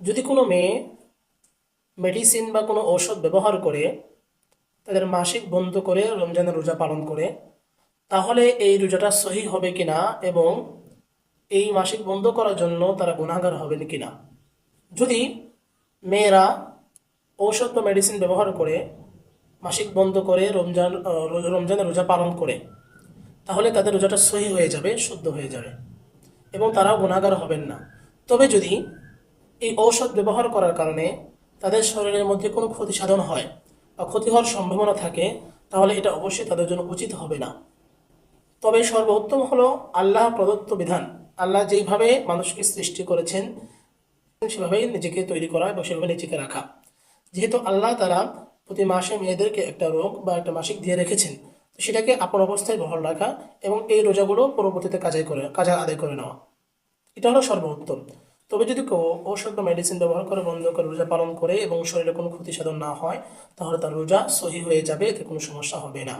যদি কোনো মেয়ে মেডিসিন বা কোনো ঔষধ ব্যবহার করে তাদের মাসিক বন্ধ করে রমজানের রোজা পালন করে, তাহলে এই রোজাটা সহি হবে কিনা এবং এই মাসিক বন্ধ করার জন্য তারা গুনাহগার হবেন কিনা। যদি মেয়েরা ঔষধ বা মেডিসিন ব্যবহার করে মাসিক বন্ধ করে রমজানের রোজা পালন করে, তাহলে তাদের রোজাটা সহি হয়ে যাবে, শুদ্ধ হয়ে যাবে এবং তারাও গুনাহগার হবেন না। তবে যদি এই ঔষধ ব্যবহার করার কারণে তাদের শরীরের মধ্যে কোনো ক্ষতি সাধন হয় বা ক্ষতি হওয়ার সম্ভাবনা থাকে, তাহলে এটা অবশ্যই তাদের জন্য উচিত হবে না। তবে সর্বোত্তম হলো আল্লাহ প্রদত্ত বিধান। আল্লাহ যেইভাবে মানুষকে সৃষ্টি করেছেন সেভাবেই নিজেকে তৈরি করা এবং সেভাবে নিজেকে রাখা। যেহেতু আল্লাহ তারা প্রতি মাসে মেয়েদেরকে একটা রোগ বা একটা মাসিক দিয়ে রেখেছেন, তো সেটাকে আপন অবস্থায় বহাল রাখা এবং এই রোজাগুলো পরবর্তীতে কাজে আদায় করে নেওয়া, এটা হলো সর্বোত্তম। তবে যদি কেউ ঔষধ বা মেডিসিন ব্যবহার করে বন্ধ করে রোজা পালন করে এবং শরীরে কোনো ক্ষতি সাধন না হয়, তাহলে তার রোজা সহি হয়ে যাবে, এতে কোনো সমস্যা হবে না।